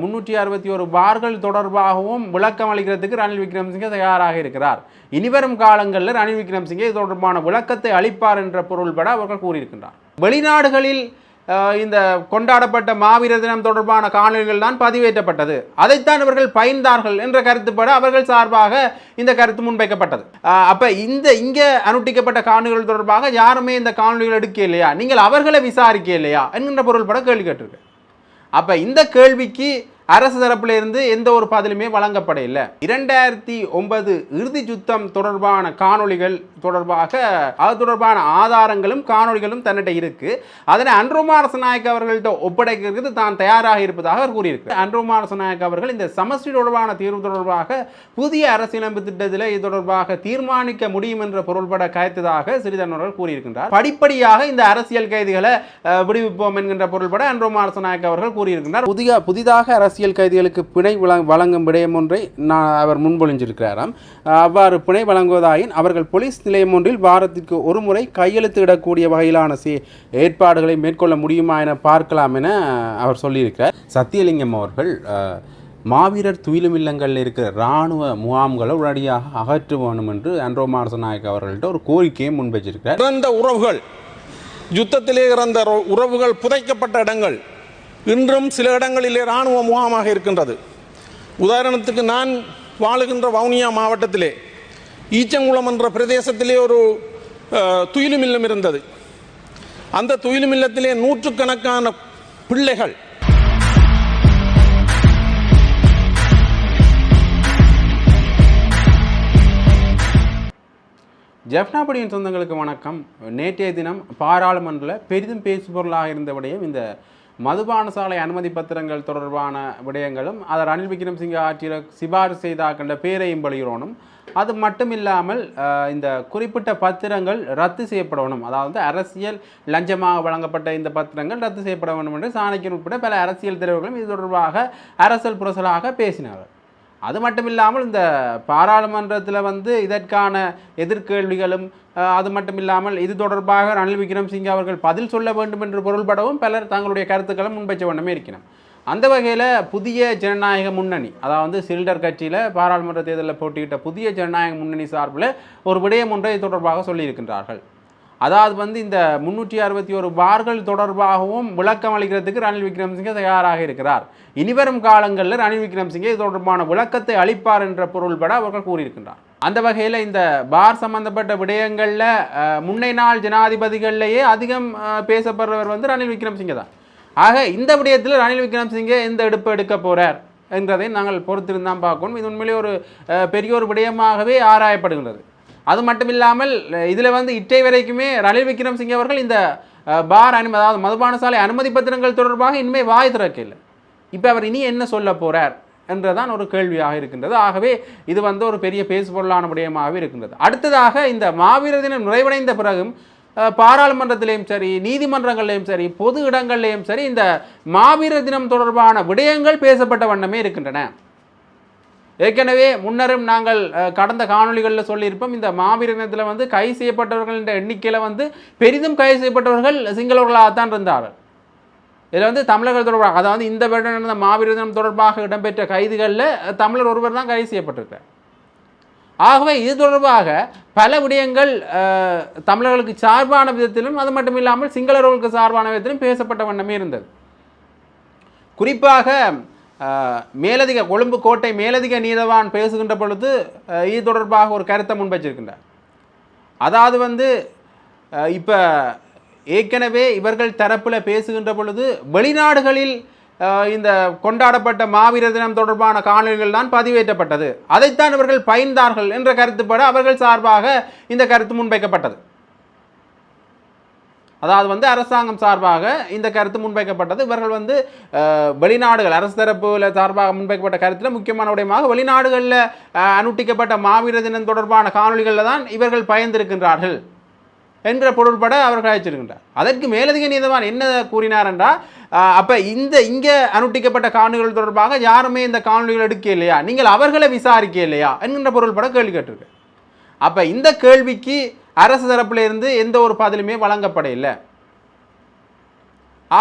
361 பார்கள் தொடர்பாகவும் விளக்கம் அளிக்கிறதுக்கு ரணில் விக்ரமசிங்கே தயாராக இருக்கிறார். இனிவரும் காலங்களில் ரணில் விக்ரமசிங்கே இது தொடர்பான விளக்கத்தை அளிப்பார் என்ற பொருள்பட அவர்கள் கூறியிருக்கின்றார். வெளிநாடுகளில் இந்த கொண்டாடப்பட்ட மாவீரர் தினம் தொடர்பான காணொலிகள் தான் பதிவேற்றப்பட்டது, அதைத்தான் இவர்கள் பயந்தார்கள் என்ற கருத்துப்பட அவர்கள் சார்பாக இந்த கருத்து முன்வைக்கப்பட்டது. அப்ப இங்கே அனுட்டிக்கப்பட்ட காணொலிகள் தொடர்பாக யாருமே இந்த காணொலிகள் எடுக்க இல்லையா, நீங்கள் அவர்களை விசாரிக்க இல்லையா என்கின்ற பொருள்பட கேள்வி கேட்டிருக்கு. அப்ப இந்த கேள்விக்கு அரசு தரப்பில் இருந்து எந்த ஒரு பதிலுமே வழங்கப்பட இல்லை. 2009 இறுதி யுத்தம் தொடர்பான காணொலிகள் தொடர்பாக அது தொடர்பான ஆதாரங்களும் காணொலிகளும் தன்னிட்ட இருக்கு. அதனை அன்ரோமா அரசநாயக்க அவர்கள்ட்ட ஒப்படைக்கிறது தான் தயாராக இருப்பதாக அவர் கூறியிருக்கிறார். அன்ரோமா அரசநாயக்க அவர்கள் இந்த சமஷ்டி தொடர்பான தீர்வு தொடர்பாக புதிய அரசியலமைப்பு திட்டத்தில் இது தொடர்பாக தீர்மானிக்க முடியும் என்ற பொருள்பட கயத்ததாக சிறிதன் அவர்கள் கூறியிருக்கின்றார். படிப்படியாக இந்த அரசியல் கைதிகளை விடுவிப்போம் என்கின்ற பொருள்பட அன்ரோமா அரசநாயக்க அவர்கள் கூறியிருக்கின்றார். புதிதாக அரசியல் கைதிகளுக்கு பிணை வழங்கும் விடயம் ஒன்றை அவர் முன்மொழிஞ்சிருக்கிறாராம். அவ்வாறு பிணை வழங்குவதாயின் அவர்கள் போலீஸ் நிலையம் ஒன்றில் வாரத்திற்கு ஒரு முறை கையெழுத்திடக்கூடிய வகையிலான ஏற்பாடுகளை மேற்கொள்ள முடியுமா என பார்க்கலாம் என அவர் சொல்லியிருக்கிறார். சத்தியலிங்கம் அவர்கள் மாவீரர் துயிலும் இல்லங்களில் இருக்கிற இராணுவ முகாம்களை உடனடியாக அகற்ற வேண்டும் என்று அன்ரோமா அரசநாயக்க அவர்கள்ட்ட ஒரு கோரிக்கையை முன்வைச்சிருக்கிறார். இறந்த உறவுகள், யுத்தத்திலே இறந்த உறவுகள் புதைக்கப்பட்ட இடங்கள் இன்றும் சில இடங்களிலே இராணுவ முகாமாக இருக்கின்றது. உதாரணத்துக்கு நான் வாழுகின்ற வவுனியா மாவட்டத்திலே ஈச்சங்குளம் என்ற பிரதேசத்திலே ஒரு துயிலும் இல்லம் இருந்தது. அந்த துயிலும் இல்லத்திலே நூற்றுக்கணக்கான பிள்ளைகள் ஜெஃப்னாபடியின் சொந்தங்களுக்கு வணக்கம். நேற்றைய தினம் பாராளுமன்றத்தில் பெரிதும் பேசுபொருளாக இருந்த விடயம் இந்த மதுபான சாலை அனுமதி பத்திரங்கள் தொடர்பான விடயங்களும் அதை ரணில் விக்ரமசிங்கே ஆட்சியில் சிபாரிசு செய்தாக்கின்ற பேரையும் பலிகிறோனும். அது மட்டும் இல்லாமல் இந்த குறிப்பிட்ட பத்திரங்கள் ரத்து செய்யப்படணும், அதாவது அரசியல் லஞ்சமாக வழங்கப்பட்ட இந்த பத்திரங்கள் ரத்து செய்யப்பட வேண்டும் என்று சாணக்கியன் உட்பட பல அரசியல் தலைவர்களும் இது தொடர்பாக அரசியல் புரசலாக பேசினார்கள். அது மட்டும் இல்லாமல் இந்த பாராளுமன்றத்தில் இதற்கான எதிர்கேள்விகளும் அது மட்டும் இல்லாமல் இது தொடர்பாக ரணில் விக்ரமசிங்கே அவர்கள் பதில் சொல்ல வேண்டும் என்று பொருள்படவும் பலர் தங்களுடைய கருத்துக்களை முன்வைச்ச வண்ணமே இருக்கிறோம். அந்த வகையில் புதிய ஜனநாயக முன்னணி, அதாவது சில்டர் கட்சியில் பாராளுமன்ற தேர்தலில் போட்டியிட்ட புதிய ஜனநாயக முன்னணி சார்பில் ஒரு விடயம் ஒன்றை தொடர்பாக சொல்லியிருக்கின்றார்கள். அதாவது இந்த 361 பார்கள் தொடர்பாகவும் விளக்கம் அளிக்கிறதுக்கு ரணில் விக்ரமசிங்கே தயாராக இருக்கிறார். இனிவரும் காலங்களில் ரணில் விக்ரமசிங்கே இது தொடர்பான விளக்கத்தை அளிப்பார் என்ற பொருள்பட அவர்கள் கூறியிருக்கின்றார். அந்த வகையில் இந்த பார் சம்பந்தப்பட்ட விடயங்களில் முன்னை நாள் ஜனாதிபதிகளிலேயே அதிகம் பேசப்படுறவர் ரணில் விக்ரமசிங்கே தான். ஆக இந்த விடயத்தில் ரணில் விக்ரமசிங்கே எந்த எடுக்க போகிறார் என்றதை நாங்கள் பொறுத்திருந்தான் பார்க்கணும். இது உண்மையிலே ஒரு பெரிய ஒரு விடயமாகவே ஆராயப்படுகின்றது. அது மட்டும் இல்லாமல் இதில் இட்டை வரைக்குமே ரணில் விக்ரமசிங்கே அவர்கள் இந்த பார் அதாவது மதுபான சாலை அனுமதி பத்திரங்கள் தொடர்பாக இனிமேல் வாய் திறக்கல. இப்போ அவர் இனி என்ன சொல்ல போகிறார் என்றதான் ஒரு கேள்வியாக இருக்கின்றது. ஆகவே இது ஒரு பெரிய பேசுபொருளான விடயமாகவே இருக்கின்றது. அடுத்ததாக இந்த மாவீரர் தினம் நிறைவடைந்த பிறகும் பாராளுமன்றத்திலேயும் சரி, நீதிமன்றங்களிலேயும் சரி, பொது இடங்கள்லேயும் சரி இந்த மாவீரர் தினம் தொடர்பான விடயங்கள் பேசப்பட்ட வண்ணமே இருக்கின்றன. ஏற்கனவே முன்னரும் நாங்கள் கடந்த காணொலிகளில் சொல்லியிருப்போம், இந்த மாவீரர் தினத்தில் கைது செய்யப்பட்டவர்கள் என்ற எண்ணிக்கையில் பெரிதும் கைது செய்யப்பட்டவர்கள் சிங்களவர்களாகத்தான் இருந்தார்கள். இதில் தமிழர்கள் தொடர்பாக, அதாவது இந்த வருடம் நடந்த மாவீரர் தினம் தொடர்பாக இடம்பெற்ற கைதுகளில் தமிழர் ஒருவர் தான் கைது செய்யப்பட்டிருக்கிறார். ஆகவே இது தொடர்பாக பல விடயங்கள் தமிழர்களுக்கு சார்பான விதத்திலும் அது மட்டும் இல்லாமல் சிங்களர்களுக்கு சார்பான விதத்திலும் பேசப்பட்ட வண்ணமே இருந்தது. குறிப்பாக கொழும்பு கோட்டை மேலதிக நீதவான் பேசுகின்ற பொழுது இது தொடர்பாக ஒரு கருத்தை முன்வச்சிருக்கின்றார். அதாவது இப்போ ஏற்கனவே இவர்கள் தரப்பில் பேசுகின்ற பொழுது வெளிநாடுகளில் இந்த கொண்டாடப்பட்ட மாவீரர் தினம் தொடர்பான காணொலிகள் தான் பதிவேற்றப்பட்டது, அதைத்தான் இவர்கள் பயந்தார்கள் என்ற கருத்துப்பட அவர்கள் சார்பாக இந்த கருத்து முன்வைக்கப்பட்டது. அதாவது அரசாங்கம் சார்பாக இந்த கருத்து முன்வைக்கப்பட்டது. இவர்கள் வெளிநாடுகள் அரசு தரப்புல சார்பாக முன்வைக்கப்பட்ட கருத்தில் முக்கியமான விடயமாக வெளிநாடுகளில் அனுட்டிக்கப்பட்ட மாவீரர் தினம் தொடர்பான காணொலிகளில் தான் இவர்கள் பயந்திருக்கின்றார்கள் என்ற பொருள்பட அவர்கள் அழைச்சிருக்கின்றார். அதற்கு மேலதிக நீதவான் என்ன கூறினார் என்றால், அப்போ இங்கே அனுட்டிக்கப்பட்ட காணொலிகள் தொடர்பாக யாருமே இந்த காணொலிகள் எடுக்க இல்லையா, நீங்கள் அவர்களை விசாரிக்க இல்லையா என்கின்ற பொருள்பட கேள்வி கேட்டிருக்கு. அப்போ இந்த கேள்விக்கு அரசு தரப்பில் இருந்து எந்த ஒரு பதிலுமே வழங்கப்பட இல்லை.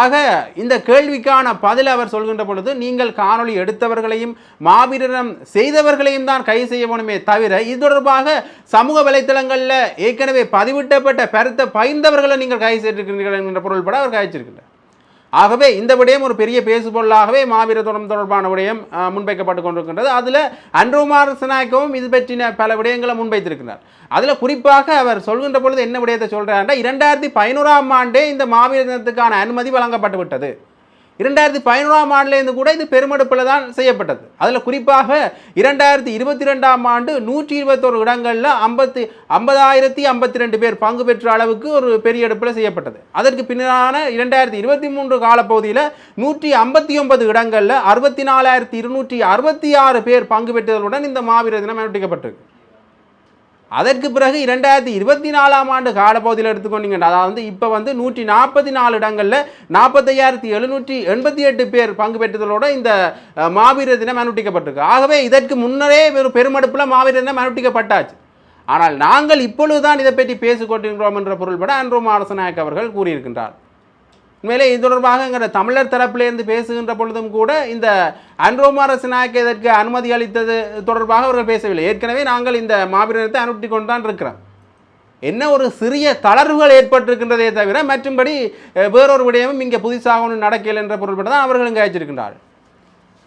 ஆக இந்த கேள்விக்கான பதில் அவர் சொல்கின்ற பொழுது, நீங்கள் காணொளி எடுத்தவர்களையும் மாவீரனம் செய்தவர்களையும் தான் கைது செய்ய வேண்டுமே தவிர இது தொடர்பாக சமூக வலைத்தளங்களில் ஏற்கனவே பதிவிட்டப்பட்ட கருத்தை பகிர்ந்தவர்களை நீங்கள் கைது செய்திருக்கிறீர்கள் என்கின்ற பொருள்பட அவர் கைச்சிருக்கின்றார். ஆகவே இந்த விடயம் ஒரு பெரிய பேசுபொருளாகவே மாவீர தொடர்பான விடயம் முன்வைக்கப்பட்டு கொண்டிருக்கின்றது. அதில் அன்ரோமார் சினாய்க்கவும் இது பற்றின பல விடயங்களை முன்வைத்திருக்கிறார். அதில் குறிப்பாக அவர் சொல்கின்ற பொழுது என்ன விடயத்தை சொல்கிறார், 2011ஆம் ஆண்டே இந்த மாவீர தினத்துக்கான அனுமதி வழங்கப்பட்டு விட்டது. 2011ஆம் ஆண்டிலேருந்து கூட இது பெருமெடுப்பில் தான் செய்யப்பட்டது. அதில் குறிப்பாக 2022ஆம் ஆண்டு 121 இடங்களில் 50,052 பேர் பங்கு பெற்ற அளவுக்கு ஒரு பெரிய எடுப்பில் செய்யப்பட்டது. அதற்கு பின்னான 2023 காலப்பகுதியில் 159 இடங்களில் 64,266 பேர் பங்கு பெற்றதுடன் இந்த மாவீர தினம் அனுஷ்டிக்கப்பட்டிருக்கு. அதற்கு பிறகு 2024ஆம் ஆண்டு காலப்பகுதியில் எடுத்துக்கொண்டீங்கன்னா, அதாவது இப்போ 144 இடங்களில் 45,788 பேர் பங்கு பெற்றதோடு இந்த மாவீர தினம் அனுஷ்டிக்கப்பட்டிருக்கு. ஆகவே இதற்கு முன்னரே ஒரு பெருமெடுப்பில் மாவீர தினம் அனுஷ்டிக்கப்பட்டாச்சு. ஆனால் நாங்கள் இப்பொழுதுதான் இதை பற்றி பேசிக்கொண்டிருக்கிறோம் என்ற பொருள்பட அன்ரோமார் சினாயக்க அவர்கள் கூறியிருக்கின்றார். உண்மையிலே இது தொடர்பாக எங்கள் தமிழர் தரப்பிலிருந்து பேசுகின்ற பொழுதும் கூட இந்த அன்ரோமார் சினாயக்க இதற்கு அனுமதி அளித்தது தொடர்பாக அவர்கள் பேசவில்லை. ஏற்கனவே நாங்கள் இந்த மாவீரத்தை அனுப்பி கொண்டு தான் இருக்கிறோம். என்ன ஒரு சிறிய தளர்வுகள் ஏற்பட்டிருக்கின்றதே தவிர மற்றும்படி வேறொரு விடயமும் இங்கே புதுசாக ஒன்று நடக்கல என்ற பொருள்பட தான் அவர்கள் இங்கே அழைச்சிருக்கின்றார்கள்.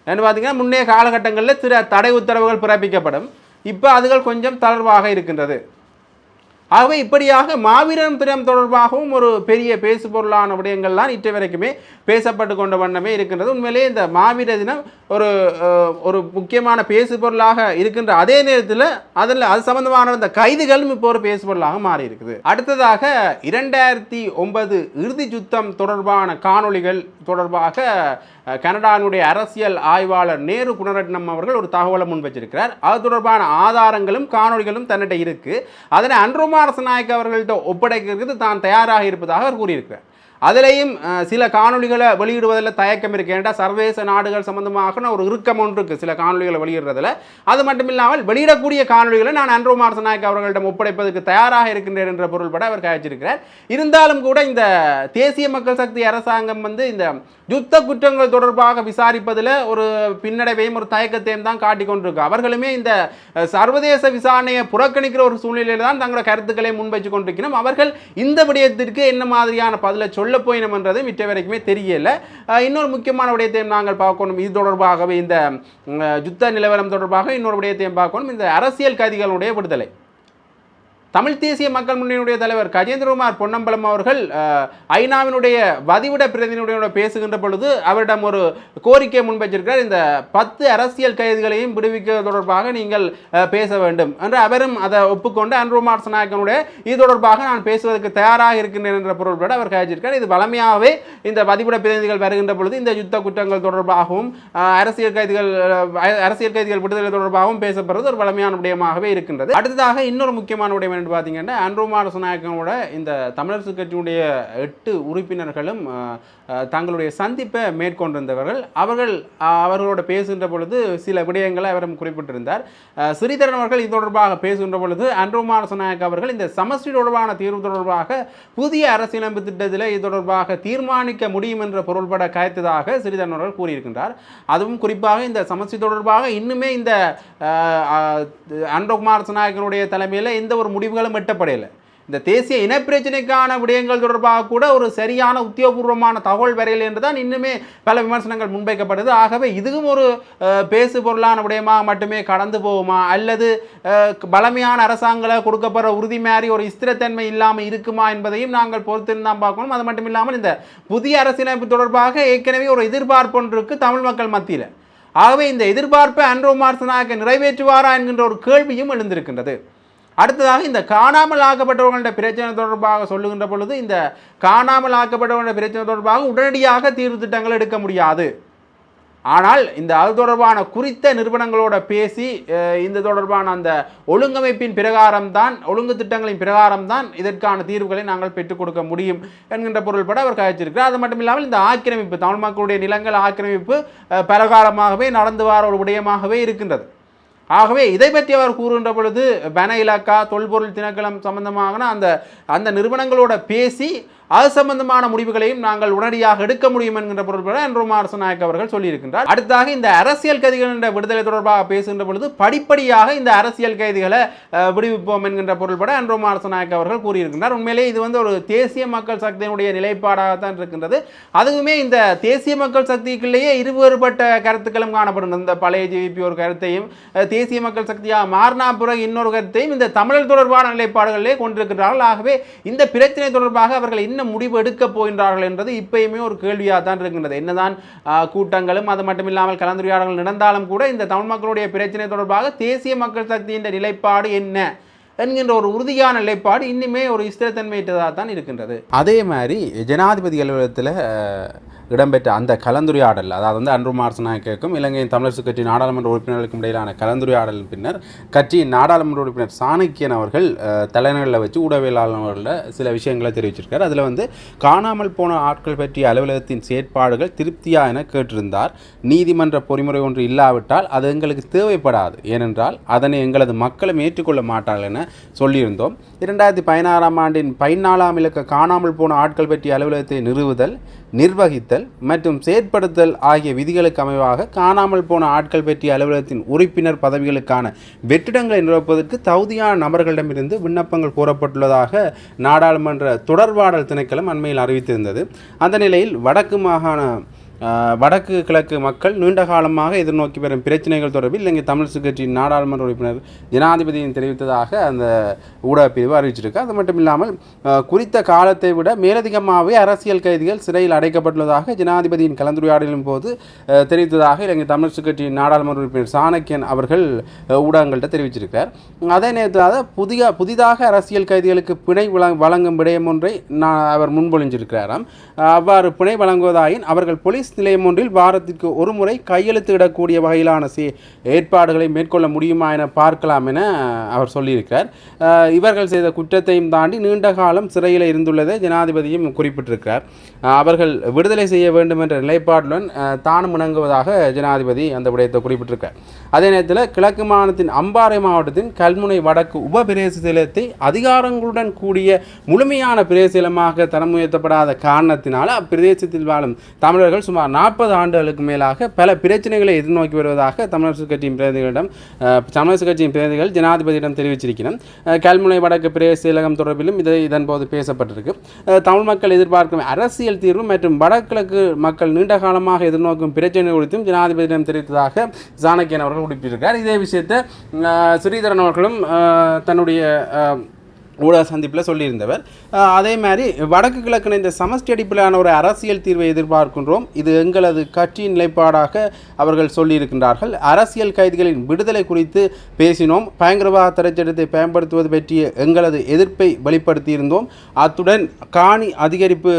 என்று பார்த்தீங்கன்னா, முன்னைய காலகட்டங்களில் சில தடை உத்தரவுகள் பிறப்பிக்கப்படும். இப்போ அதுகள் கொஞ்சம் தளர்வாக இருக்கின்றது. ஆகவே இப்படியாக மாவீரன் தினம் தொடர்பாகவும் ஒரு பெரிய பேசு பொருளான விடயங்கள்லாம் இற்றை வரைக்குமே பேசப்பட்டு கொண்ட வண்ணமே இருக்கின்றது. உண்மையிலேயே இந்த மாவீர தினம் ஒரு முக்கியமான பேசு பொருளாக இருக்கின்ற அதே நேரத்தில் அதில் அது சம்பந்தமான இந்த கைதுகளும் இப்போ ஒரு பேசு பொருளாக மாறி இருக்குது. அடுத்ததாக 2009 இறுதி யுத்தம் தொடர்பான காணொளிகள் தொடர்பாக கனடாவினுடைய அரசியல் ஆய்வாளர் நேரு குணரட்னம் அவர்கள் ஒரு தகவலை முன்வச்சிருக்கிறார். அது தொடர்பான ஆதாரங்களும் காணொளிகளும் தன்னிட்ட இருக்கு. அதனை அன்ரோமார் சினாயக்க அவர்கள்ட்ட ஒப்படைக்கிறது தான் தயாராக இருப்பதாக அவர் கூறியிருக்கிறார். அதிலேயும் சில காணொலிகளை வெளியிடுவதில் தயக்கம் இருக்கு. ஏன்டா சர்வதேச நாடுகள் சம்பந்தமாக ஒரு இறுக்கம் ஒன்று இருக்குது சில காணொலிகளை வெளியிடுறதில். அது மட்டும் இல்லாமல் வெளியிடக்கூடிய காணொலிகளை நான் அன்ரோமார் சினாயக்க அவர்களிடம் ஒப்படைப்பதற்கு தயாராக இருக்கின்றேன் என்ற பொருள்பட அவர் காய்ச்சிருக்கிறார். இருந்தாலும் கூட இந்த தேசிய மக்கள் சக்தி அரசாங்கம் இந்த யுத்த குற்றங்கள் தொடர்பாக விசாரிப்பதில் ஒரு பின்னடைவையும் ஒரு தயக்கத்தையும் தான் காட்டிக் கொண்டிருக்கு. அவர்களுமே இந்த சர்வதேச விசாரணையை புறக்கணிக்கிற ஒரு சூழ்நிலையில் தான் தங்களோட கருத்துக்களை முன்வைச்சு கொண்டிருக்கணும். அவர்கள் இந்த விடயத்திற்கு என்ன மாதிரியான பதிலை சொல்ல போயினோம் என்றது மிச்ச வரைக்குமே தெரியல. இன்னொரு முக்கியமான விடயத்தையும் நாங்கள் பார்க்கணும். இது தொடர்பாகவே இந்த யுத்த நிலவரம் தொடர்பாக இன்னொரு விடயத்தையும் பார்க்கணும். இந்த அரசியல் கைதிகளுடைய விடுதலை. தமிழ் தேசிய மக்கள் முன்னணியுடைய தலைவர் கஜேந்திரகுமார் பொன்னம்பலம் அவர்கள் ஐநாவினுடைய வதிவிட பிரதிநிதியோட பேசுகின்ற பொழுது அவரிடம் ஒரு கோரிக்கை முன்வைச்சிருக்கிறார். இந்த 10 அரசியல் கைதிகளையும் விடுவிக்க தொடர்பாக நீங்கள் பேச வேண்டும் என்று அவரும் அதை ஒப்புக்கொண்டு அன்ரோமார் சினாயக்கனுடைய இது தொடர்பாக நான் பேசுவதற்கு தயாராக இருக்கின்றேன் என்ற பொருள்பட அவர் கைச்சிருக்கார். இது வளமையாகவே இந்த வதிவிட பிரதிநிதிகள் வருகின்ற பொழுது இந்த யுத்த குற்றங்கள் தொடர்பாகவும் அரசியல் கைதிகள் விடுதலை தொடர்பாகவும் பேசப்படுறது ஒரு வளமையான விடயமாகவே இருக்கின்றது. அடுத்ததாக இன்னொரு முக்கியமான விடயம் பார்த்தீங்கன்னா, அன்ரோமார் சினாயக்கனோட இந்த தமிழரசு கட்சியினுடைய 8 உறுப்பினர்களும் தங்களுடைய சந்திப்பை மேற்கொண்டிருந்தவர்கள். அவர்களோட பேசுகின்ற பொழுது சில விடயங்களை அவரும் குறிப்பிட்டிருந்தார். ஸ்ரீதரன் அவர்கள் இது தொடர்பாக பேசுகின்ற பொழுது அன்ரோமார் சினாயக்க அவர்கள் இந்த சமஷ்டி தொடர்பான தீர்வு தொடர்பாக புதிய அரசியலமைப்பு திட்டத்தில் இது தொடர்பாக தீர்மானிக்க முடியும் என்ற பொருள்பட கயத்ததாக ஸ்ரீதரன் அவர்கள் கூறியிருக்கின்றார். அதுவும் குறிப்பாக இந்த சமஷ்டி தொடர்பாக இன்னுமே இந்த அன்ரோமார் சினாயக்கனுடைய தலைமையில் எந்த ஒரு முடிவுகளும் எட்டப்படையில்லை. இந்த தேசிய இனப்பிரச்சனைக்கான விடயங்கள் தொடர்பாக கூட ஒரு சரியான உத்தியோகபூர்வமான தகவல் வரையில் என்றுதான் இன்னுமே பல விமர்சனங்கள் முன்வைக்கப்படுது. ஆகவே இதுவும் ஒரு பேசு பொருளான விடயமாக மட்டுமே கடந்து போகுமா, அல்லது பலமையான அரசாங்கங்களை கொடுக்கப்படுற உறுதி மாதிரி ஒரு ஸ்திரத்தன்மை இல்லாமல் இருக்குமா என்பதையும் நாங்கள் பொறுத்திருந்தான் பார்க்கணும். அது மட்டும் இல்லாமல் இந்த புதிய அரசியலமைப்பு தொடர்பாக ஏற்கனவே ஒரு எதிர்பார்ப்பு ஒன்று இருக்கு தமிழ் மக்கள் மத்தியில். ஆகவே இந்த எதிர்பார்ப்பை அன்ரோமார் சினாயக்க நிறைவேற்றுவாரா என்கின்ற ஒரு கேள்வியும் எழுந்திருக்கின்றது. அடுத்ததாக இந்த காணாமல் ஆக்கப்பட்டவர்களுடைய பிரச்சனை தொடர்பாக சொல்லுகின்ற பொழுது இந்த காணாமல் ஆக்கப்பட்டவர்களுடைய பிரச்சனை தொடர்பாக உடனடியாக தீர்வு திட்டங்கள் எடுக்க முடியாது. ஆனால் இந்த அது தொடர்பான குறித்த நிறுவனங்களோட பேசி இந்த தொடர்பான அந்த ஒழுங்கமைப்பின் பிரகாரம்தான், ஒழுங்கு திட்டங்களின் பிரகாரம்தான் இதற்கான தீர்வுகளை நாங்கள் பெற்றுக் கொடுக்க முடியும் என்கின்ற பொருள்பட அவர் கழிச்சிருக்கிறார். அது மட்டும் இல்லாமல் இந்த ஆக்கிரமிப்பு, தமிழ் மக்களுடைய நிலங்கள் ஆக்கிரமிப்பு பலகாலமாகவே நடந்து வர ஒரு விடயமாகவே இருக்கின்றது. ஆகவே இதை பற்றி அவர் கூறுகின்ற பொழுது வன இலாக்கா, தொல்பொருள் திணைக்களம் சம்பந்தமான அந்த நிறுவனங்களோட பேசி அது சம்பந்தமான முடிவுகளையும் நாங்கள் உடனடியாக எடுக்க முடியும் என்கின்ற பொருள்பட அன்ரோ மாரசநாயக்க அவர்கள் சொல்லியிருக்கின்றார். அடுத்ததாக இந்த அரசியல் கைதிகளின் விடுதலை தொடர்பாக பேசுகின்ற பொழுது படிப்படியாக இந்த அரசியல் கைதிகளை விடுவிப்போம் என்கின்ற பொருள்பட அன்ரோ மாரசநாயக்க அவர்கள் கூறியிருக்கின்றார். உண்மையிலே இது ஒரு தேசிய மக்கள் சக்தியினுடைய நிலைப்பாடாகத்தான் இருக்கின்றது. அதுவுமே இந்த தேசிய மக்கள் சக்திக்குள்ளேயே இருவேறுபட்ட கருத்துக்களும் காணப்படும். இந்த பழைய ஜேவிபி ஒரு கருத்தையும் தேசிய மக்கள் சக்தியாக மாறினா பிறகு இன்னொரு கருத்தையும் இந்த தமிழர் தொடர்பான நிலைப்பாடுகளிலே கொண்டிருக்கிறார்கள். ஆகவே இந்த பிரச்சனை தொடர்பாக அவர்கள் என்ன முடிவு எடுக்க போகின்றார்கள் என்றது இப்பயுமே ஒரு கேள்வியாக தான் இருக்கின்றது. என்னதான் கூட்டங்களும் அது மட்டும் இல்லாமல் கலந்துரையாடல்கள் நடந்தாலும் கூட இந்த தமிழ் மக்களுடைய பிரச்சனை தொடர்பாக தேசிய மக்கள் சக்தியின் நிலைப்பாடு என்ன என்கின்ற ஒரு உறுதியான நிலைப்பாடு இன்னுமே ஒரு ஸ்திரத்தன்மையற்றதாக தான் இருக்கின்றது. அதே மாதிரி ஜனாதிபதி அலுவலகத்தில் இடம்பெற்ற அந்த கலந்துரையாடல், அதாவது அன்ரோ மாரசநாயக்கவுக்கும் இலங்கையின் தமிழரசுக் கட்சி நாடாளுமன்ற உறுப்பினர்களுக்கும் இடையிலான கலந்துரையாடலின் பின்னர் கட்சியின் நாடாளுமன்ற உறுப்பினர் சாணக்கியன் அவர்கள் தலைநகரில் வச்சு ஊடகவியலாளர்களில் சில விஷயங்களை தெரிவிச்சிருக்கார். அதில் காணாமல் போன ஆட்கள் பற்றிய அலுவலகத்தின் செயற்பாடுகள் திருப்தியா என கேட்டிருந்தார். நீதிமன்ற பொறிமுறை ஒன்று இல்லாவிட்டால் அது எங்களுக்கு தேவைப்படாது, ஏனென்றால் அதனை எங்களது மக்களும் ஏற்றுக்கொள்ள மாட்டார்கள் என சொல்லியிருந்தோம். 2016 ஆண்டின் 14ஆம் இலக்க காணாமல் போன ஆட்கள் பற்றிய அலுவலகத்தை நிறுவுதல், நிர்வகித்தல் மற்றும் செயற்படுத்தல் ஆகிய விதிகளுக்கு அமைவாக காணாமல் போன ஆட்கள் பற்றிய அலுவலகத்தின் உறுப்பினர் பதவிகளுக்கான வெற்றிடங்களை நிரப்புவதற்கு தகுதியான நபர்களிடமிருந்து விண்ணப்பங்கள் கோரப்பட்டுள்ளதாக நாடாளுமன்ற தொடர்பாடல் திணைக்களம் அண்மையில் அறிவித்திருந்தது. அந்த நிலையில் வடக்கு கிழக்கு மக்கள் நீண்ட காலமாக எதிர்நோக்கி வரும் பிரச்சனைகள் தொடர்பில் இலங்கை தமிழரசுக் கட்சியின் நாடாளுமன்ற உறுப்பினர் ஜனாதிபதியின் தெரிவித்ததாக அந்த ஊடகப்பிரிவு அறிவிச்சிருக்கு. அது மட்டும் இல்லாமல் குறித்த காலத்தை விட மேலதிகமாகவே அரசியல் கைதிகள் சிறையில் அடைக்கப்பட்டுள்ளதாக ஜனாதிபதியின் கலந்துரையாடலின் போது தெரிவித்ததாக இலங்கை தமிழரசுக் கட்சியின் நாடாளுமன்ற உறுப்பினர் சாணக்கியன் அவர்கள் ஊடகங்கள்கிட்ட தெரிவிச்சிருக்கிறார். அதே நேரத்தில் புதிதாக அரசியல் கைதிகளுக்கு பிணை வழங்கும் விடயம் ஒன்றை அவர் முன்மொழிஞ்சிருக்கிறாராம். அவ்வாறு பிணை வழங்குவதாயின் அவர்கள் போலீஸ் நிலையம் ஒன்றில் வாரத்திற்கு ஒரு முறை கையெழுத்திடக்கூடிய வகையிலான ஏற்பாடுகளை மேற்கொள்ள முடியுமா என பார்க்கலாம் என அவர் சொல்லியிருக்கிறார். இவர்கள் செய்த குற்றத்தையும் தாண்டி நீண்ட காலம் சிறையில் இருந்துள்ளதை ஜனாதிபதியும் குறிப்பிட்டிருக்கிறார். அவர்கள் விடுதலை செய்ய வேண்டும் என்ற நிலைப்பாட்டுடன் தானும் இணங்குவதாக ஜனாதிபதி அந்த விடயத்தை குறிப்பிட்டிருக்கிறார். அதே நேரத்தில் கிழக்கு மாநிலத்தின் அம்பாறை மாவட்டத்தின் கல்முனை வடக்கு உப பிரதேசத்தை அதிகாரங்களுடன் கூடிய முழுமையான பிரதேசமாக தரம் உயர்த்தப்படாத காரணத்தினால அப்பிரதேசத்தில் வாழும் தமிழர்கள் சுமார் 40 ஆண்டுகளுக்கு மேலாக பல பிரச்சனைகளை எதிர்நோக்கி வருவதாக தமிழரசுக் கட்சியின் பிரதிநிதிகள் ஜனாதிபதியிடம் தெரிவிச்சிருக்கிறோம். கல்முனை வடக்கு பிரதேச செயலகம் தொடர்பிலும் இதன் போது பேசப்பட்டிருக்கு. தமிழ் மக்கள் எதிர்பார்க்கும் அரசியல் தீர்வு மற்றும் வடகிழக்கு மக்கள் நீண்ட காலமாக எதிர்நோக்கும் பிரச்சனை குறித்தும் ஜனாதிபதியிடம் தெரிவித்ததாக சாணக்கியன் அவர்கள் குறிப்பிட்டிருக்கார். இதே விஷயத்தை ஸ்ரீதரன் அவர்களும் தன்னுடைய ஊடக சந்திப்பில் சொல்லியிருந்தவர். அதே மாதிரி வடக்கு கிழக்கு இந்த சமஷ்டி அடிப்படையிலான ஒரு அரசியல் தீர்வை எதிர்பார்க்கின்றோம், இது எங்களது கட்சியின் நிலைப்பாடாக அவர்கள் சொல்லியிருக்கின்றார்கள். அரசியல் கைதிகளின் விடுதலை குறித்து பேசினோம். பயங்கரவாத தடைச்சட்டத்தை பயன்படுத்துவது பற்றிய எங்களது எதிர்ப்பை வெளிப்படுத்தியிருந்தோம். அத்துடன் காணி அதிகரிப்பு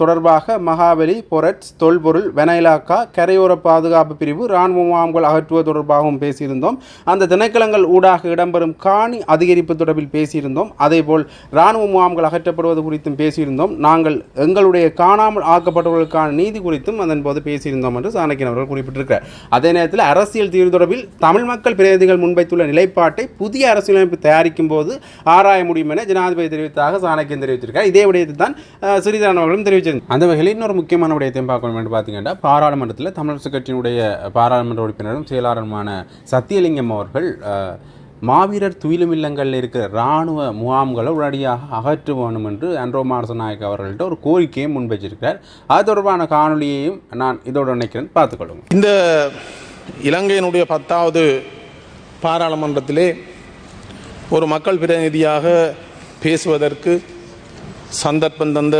தொடர்பாக மகாபலி, பொரட்ஸ், தொல்பொருள், வெனைலாக்கா, கரையோர பாதுகாப்பு பிரிவு, இராணுவ முகாம்கள் அகற்றுவது தொடர்பாகவும் பேசியிருந்தோம். அந்த திணைக்களங்கள் ஊடாக இடம்பெறும் காணி அதிகரிப்பு தொடர்பில் பேசியிருந்தோம். அதேபோல் இராணுவ முகாம்கள் அகற்றப்படுவது குறித்தும் பேசியிருந்தோம். நாங்கள் எங்களுடைய காணாமல் ஆக்கப்பட்டவர்களுக்கான நீதி குறித்தும் அதன் போது பேசியிருந்தோம் என்று சாணக்கியன் அவர்கள் குறிப்பிட்டிருக்கிறார். அதே நேரத்தில் அரசியல் தீர்வு தொடர்பில் தமிழ் மக்கள் பிரதிநிதிகள் முன்வைத்துள்ள நிலைப்பாட்டை புதிய அரசியலமைப்பு தயாரிக்கும் போது ஆராய முடியும் என ஜனாதிபதி தெரிவித்ததாக சாணக்கியன் தெரிவித்திருக்கார். இதே விடயத்தை தான் ஸ்ரீதரன் அவர்களும் தெரிவிச்சிருந்தார். அந்த வகையில் இன்னொரு முக்கியமான விடயத்தையும் பார்க்கணும் என்று பார்த்தீங்கன்னா, பாராளுமன்றத்தில் தமிழரசுக் கட்சியினுடைய பாராளுமன்ற உறுப்பினரும் செயலாளருமான சத்தியலிங்கம் அவர்கள் மாவீரர் துயிலும் இல்லங்களில் இருக்கிற இராணுவ முகாம்களை உடனடியாக அகற்ற வேண்டும் என்று அன்ரோ மாரசநாயக்க அவர்கள்ட்ட ஒரு கோரிக்கையை முன்வைச்சிருக்கிறார். அது தொடர்பான காணொலியையும் நான் இதோடு நினைக்கிறேன், பார்த்துக்கொள்ளுங்க. இந்த இலங்கையினுடைய 10வது பாராளுமன்றத்திலே ஒரு மக்கள் பிரதிநிதியாக பேசுவதற்கு சந்தர்ப்பம் தந்த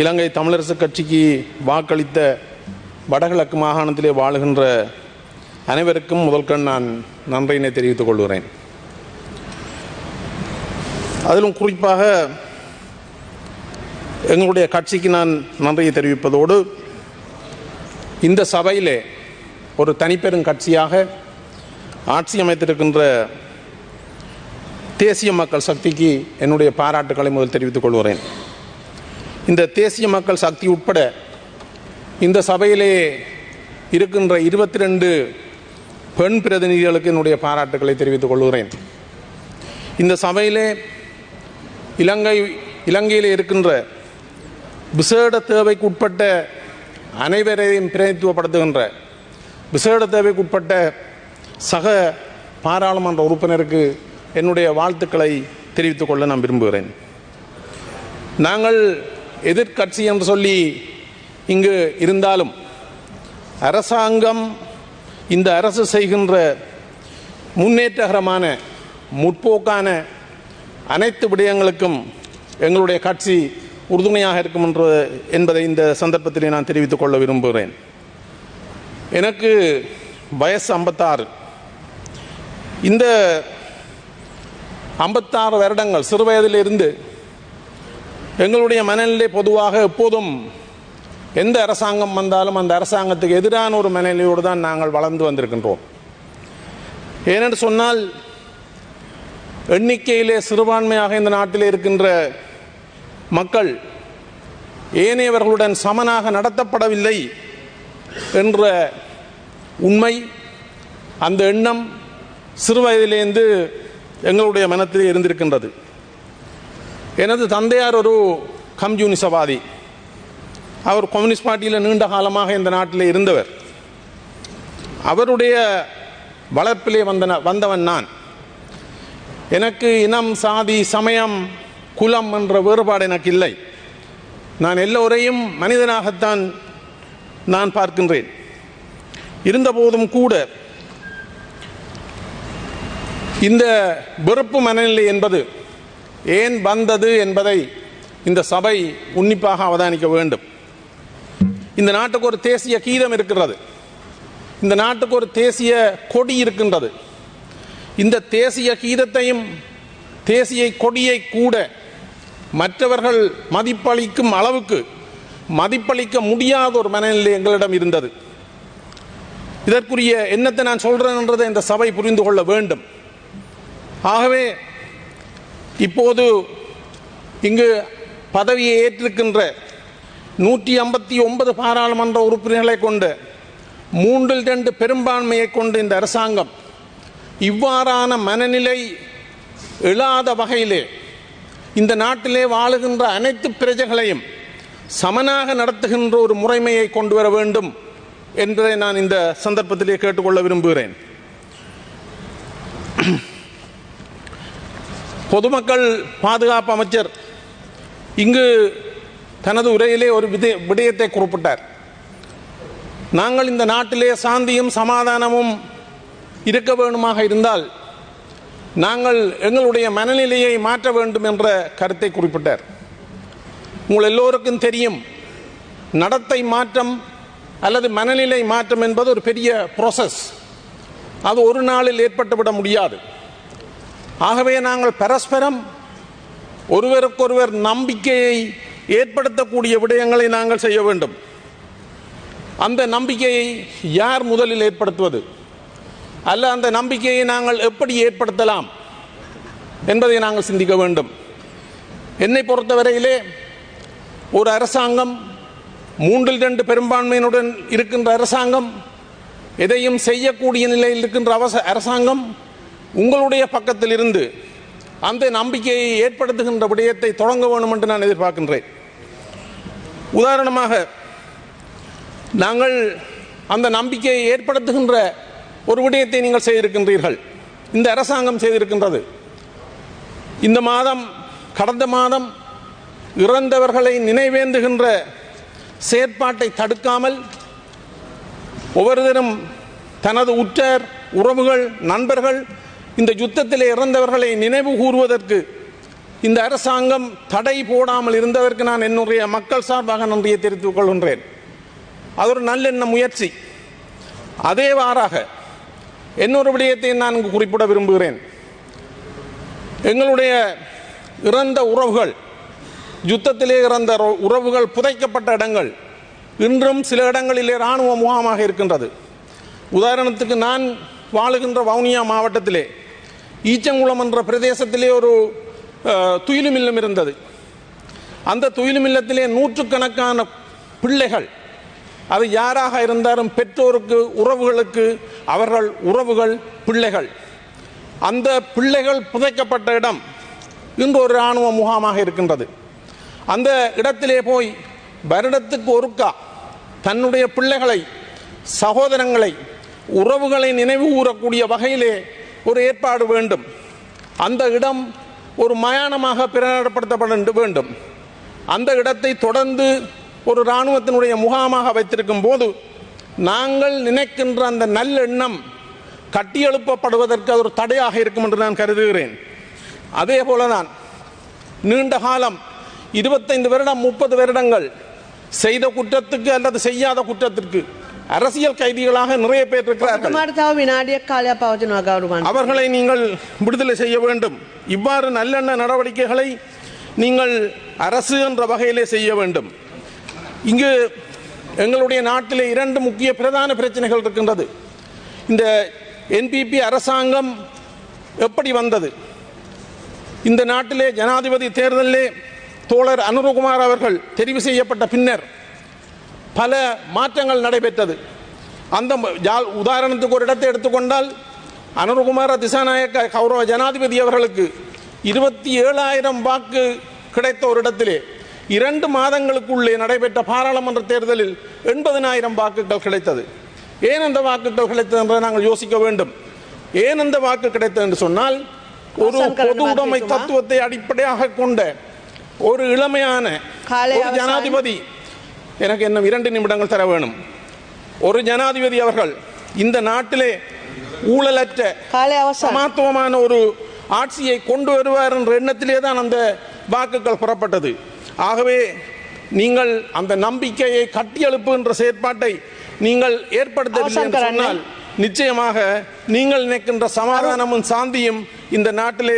இலங்கை தமிழரசுக் கட்சிக்கு வாக்களித்த வடகிழக்கு மாகாணத்திலே வாழுகின்ற அனைவருக்கும் முதல்கண் நான் நன்றியினை தெரிவித்துக் கொள்கிறேன். அதிலும் குறிப்பாக எங்களுடைய கட்சிக்கு நான் நன்றியை தெரிவிப்பதோடு இந்த சபையிலே ஒரு தனிப்பெரும் கட்சியாக ஆட்சி அமைத்திருக்கின்ற தேசிய மக்கள் சக்திக்கு என்னுடைய பாராட்டுக்களை முதல் தெரிவித்துக் கொள்கிறேன். இந்த தேசிய மக்கள் சக்தி உட்பட இந்த சபையிலே இருக்கின்ற 22 பெண் பிரதிநிதிகளுக்கு என்னுடைய பாராட்டுக்களை தெரிவித்துக் கொள்கிறேன். இந்த சபையிலே இலங்கையில் இருக்கின்ற விசேட தேவைக்கு உட்பட்ட அனைவரையும் பிரதிநிதித்துவப்படுத்துகின்ற விசேட தேவைக்கு உட்பட்ட சக பாராளுமன்ற உறுப்பினருக்கு என்னுடைய வாழ்த்துக்களை தெரிவித்துக் கொள்ள நான் விரும்புகிறேன். நாங்கள் எதிர்க்கட்சி என்று சொல்லி இங்கு இருந்தாலும் அரசாங்கம் இந்த அரசு செய்கின்ற முன்னேற்றகரமான முற்போக்கான அனைத்து விடயங்களுக்கும் எங்களுடைய கட்சி உறுதுணையாக இருக்கும் என்பதை இந்த சந்தர்ப்பத்திலே நான் தெரிவித்துக் கொள்ள விரும்புகிறேன். எனக்கு வயசு 56. இந்த 56 வருடங்கள் சிறு வயதிலிருந்து எங்களுடைய மனநிலை பொதுவாக எப்போதும் எந்த அரசாங்கம் வந்தாலும் அந்த அரசாங்கத்துக்கு எதிரான ஒரு மனநிலையோடு தான் நாங்கள் வளர்ந்து வந்திருக்கின்றோம். ஏனென்று சொன்னால் எண்ணிக்கையிலே சிறுபான்மையாக இந்த நாட்டில் இருக்கின்ற மக்கள் ஏனையவர்களுடன் சமனாக நடத்தப்படவில்லை என்ற உண்மை, அந்த எண்ணம் சிறு வயதிலேருந்து எங்களுடைய மனத்திலே இருந்திருக்கின்றது. எனது தந்தையார் ஒரு கம்யூனிசவாதி. அவர் கம்யூனிஸ்ட் பார்ட்டியில் நீண்ட காலமாக இந்த நாட்டில் இருந்தவர். அவருடைய வளர்ப்பிலே வந்தவன் நான். எனக்கு இனம், சாதி, சமயம், குலம் என்ற வேறுபாடு எனக்கு இல்லை. நான் எல்லோரையும் மனிதனாகத்தான் நான் பார்க்கின்றேன். இருந்தபோதும் கூட இந்த வெறுப்பு மனநிலை என்பது ஏன் வந்தது என்பதை இந்த சபை உன்னிப்பாக அவதானிக்க வேண்டும். இந்த நாட்டுக்கு ஒரு தேசிய கீதம் இருக்கிறது. இந்த நாட்டுக்கு ஒரு தேசிய கொடி இருக்கின்றது. இந்த தேசிய கீதத்தையும் தேசிய கொடியை கூட மற்றவர்கள் மதிப்பளிக்கும் அளவுக்கு மதிப்பளிக்க முடியாத ஒரு மனநிலை எங்களிடம் இருந்தது. இதற்குரிய எண்ணத்தை நான் சொல்றேன் என்றதை இந்த சபை புரிந்து கொள்ள வேண்டும். ஆகவே இப்போது இங்கு பதவியை ஏற்றிருக்கின்ற 159 பாராளுமன்ற உறுப்பினர்களை கொண்டு 3/2 பெரும்பான்மையை கொண்டு இந்த அரசாங்கம் இவ்வாறான மனநிலை எழாத வகையிலே இந்த நாட்டிலே வாழுகின்ற அனைத்து பிரஜைகளையும் சமனாக நடத்துகின்ற ஒரு முறைமையை கொண்டு வர வேண்டும் என்பதை நான் இந்த சந்தர்ப்பத்திலே கேட்டுக்கொள்ள விரும்புகிறேன். பொதுமக்கள் பாதுகாப்பு அமைச்சர் இங்கு தனது உரையிலே ஒரு விடயத்தை குறிப்பிட்டார். நாங்கள் இந்த நாட்டிலே சாந்தியும் சமாதானமும் இருக்க வேண்டுமாக இருந்தால் நாங்கள் எங்களுடைய மனநிலையை மாற்ற வேண்டும் என்ற கருத்தை குறிப்பிட்டார். உங்கள் எல்லோருக்கும் தெரியும், நடத்தை மாற்றம் அல்லது மனநிலை மாற்றம் என்பது ஒரு பெரிய ப்ராசஸ். அது ஒரு நாளில் ஏற்பட்டுவிட முடியாது. ஆகவே நாங்கள் பரஸ்பரம் ஒருவருக்கொருவர் நம்பிக்கையை ஏற்படுத்தக்கூடிய விடயங்களை நாங்கள் செய்ய வேண்டும். அந்த நம்பிக்கையை யார் முதலில் ஏற்படுத்துவது, அல்ல அந்த நம்பிக்கையை நாங்கள் எப்படி ஏற்படுத்தலாம் என்பதை நாங்கள் சிந்திக்க வேண்டும். என்னை பொறுத்தவரையிலே ஒரு அரசாங்கம் 3/2 பெரும்பான்மையினுடன் இருக்கின்ற அரசாங்கம், எதையும் செய்யக்கூடிய நிலையில் இருக்கின்ற அரசாங்கம் உங்களுடைய பக்கத்தில் இருந்து அந்த நம்பிக்கையை ஏற்படுத்துகின்ற விடயத்தை தொடங்க வேண்டும் என்று நான் எதிர்பார்க்கின்றேன். உதாரணமாக நாங்கள் அந்த நம்பிக்கையை ஏற்படுத்துகின்ற ஒரு விடயத்தை நீங்கள் செய்திருக்கின்றீர்கள், இந்த அரசாங்கம் செய்திருக்கின்றது. இந்த மாதம், கடந்த மாதம் இறந்தவர்களை நினைவேந்துகின்ற செயற்பாட்டை தடுக்காமல் ஒவ்வொருவரும் தனது உற்றார் உறவுகள் நண்பர்கள் இந்த யுத்தத்திலே இறந்தவர்களை நினைவு கூறுவதற்கு இந்த அரசாங்கம் தடை போடாமல் இருந்ததற்கு நான் என்னுடைய மக்கள் சார்பாக நன்றியை தெரிவித்துக் கொள்கின்றேன். அது ஒரு நல்லெண்ண முயற்சி. அதேவாறாக இன்னொரு விடயத்தை நான் இங்கு குறிப்பிட விரும்புகிறேன். எங்களுடைய இறந்த உறவுகள், யுத்தத்திலே இறந்த உறவுகள் புதைக்கப்பட்ட இடங்கள் இன்றும் சில இடங்களிலே இராணுவ முகாமாக இருக்கின்றது. உதாரணத்துக்கு நான் வாழுகின்ற வவுனியா மாவட்டத்திலே ஈச்சங்குளம் என்ற பிரதேசத்திலே ஒரு துயிலும் இல்லம் இருந்தது. அந்த துயிலும் இல்லத்திலே நூற்றுக்கணக்கான பிள்ளைகள், அது யாராக இருந்தாலும் பெற்றோருக்கு, உறவுகளுக்கு, அவர்கள் உறவுகள், பிள்ளைகள், அந்த பிள்ளைகள் புதைக்கப்பட்ட இடம் இன்று ஒரு இராணுவ முகாமாக இருக்கின்றது. அந்த இடத்திலே போய் வருடத்துக்கு ஒருக்கா தன்னுடைய பிள்ளைகளை, சகோதரங்களை, உறவுகளை நினைவு கூறக்கூடிய வகையிலே ஒரு ஏற்பாடு வேண்டும். அந்த இடம் ஒரு மயானமாக பிரகடனப்படுத்தப்பட வேண்டும். அந்த இடத்தை தொடர்ந்து ஒரு இராணுவத்தினுடைய முகாமாக வைத்திருக்கும் போது நாங்கள் நினைக்கின்ற அந்த நல்லெண்ணம் கட்டியெழுப்பப்படுவதற்கு அது ஒரு தடையாக இருக்கும் என்று நான் கருதுகிறேன். அதே போல நான் நீண்ட காலம் 25 வருடம் 30 வருடங்கள் செய்த குற்றத்துக்கு அல்லது செய்யாத குற்றத்திற்கு அரசியல் கைதிகளாக நிறைய பேர் இருக்கிறார்கள். அவர்களை நீங்கள் விடுதலை செய்ய வேண்டும். இவ்வாறு நல்லெண்ண நடவடிக்கைகளை நீங்கள் அரசு என்ற வகையிலே செய்ய வேண்டும். இங்கு எங்களுடைய நாட்டிலே 2 முக்கிய பிரதான பிரச்சனைகள் இருக்கின்றது. இந்த NPP அரசாங்கம் எப்படி வந்தது? இந்த நாட்டிலே ஜனாதிபதி தேர்தலிலே தோழர் அனுரகுமார் அவர்கள் தெரிவு செய்யப்பட்ட பின்னர் பல மாற்றங்கள் நடைபெற்றது. அந்த உதாரணத்துக்கு ஒரு இடத்தை எடுத்துக்கொண்டால் அனுரகுமார திசாநாயக்க கௌரவ ஜனாதிபதி அவர்களுக்கு 27,000 வாக்கு கிடைத்த ஒரு இடத்திலே 2 மாதங்களுக்குள்ளே நடைபெற்ற பாராளுமன்ற தேர்தலில் 80,000 வாக்குகள் கிடைத்தது. ஏன் அந்த வாக்குகள் கிடைத்தது என்பதை நாங்கள் யோசிக்க வேண்டும். ஏன் அந்த வாக்கு கிடைத்தது என்று சொன்னால், ஒரு பொது உடைமை தத்துவத்தை அடிப்படையாக கொண்ட ஒரு இளமையான ஒரு ஜனாதிபதி, எனக்கு இன்னும் 2 நிமிடங்கள் தர வேணும், ஒரு ஜனாதிபதி அவர்கள் இந்த நாட்டிலே ஊழலற்ற சமத்துவமான ஒரு ஆட்சியை கொண்டு வருவார் என்ற எண்ணத்திலே தான் அந்த வாக்குகள் புறப்பட்டது. ஆகவே நீங்கள் அந்த நம்பிக்கையை கட்டியெழுப்புகின்ற செயற்பாட்டை நீங்கள் ஏற்படுத்தவில்லை என்று சொன்னால் நிச்சயமாக நீங்கள் நினைக்கின்ற சமாதானமும் சாந்தியும் இந்த நாட்டிலே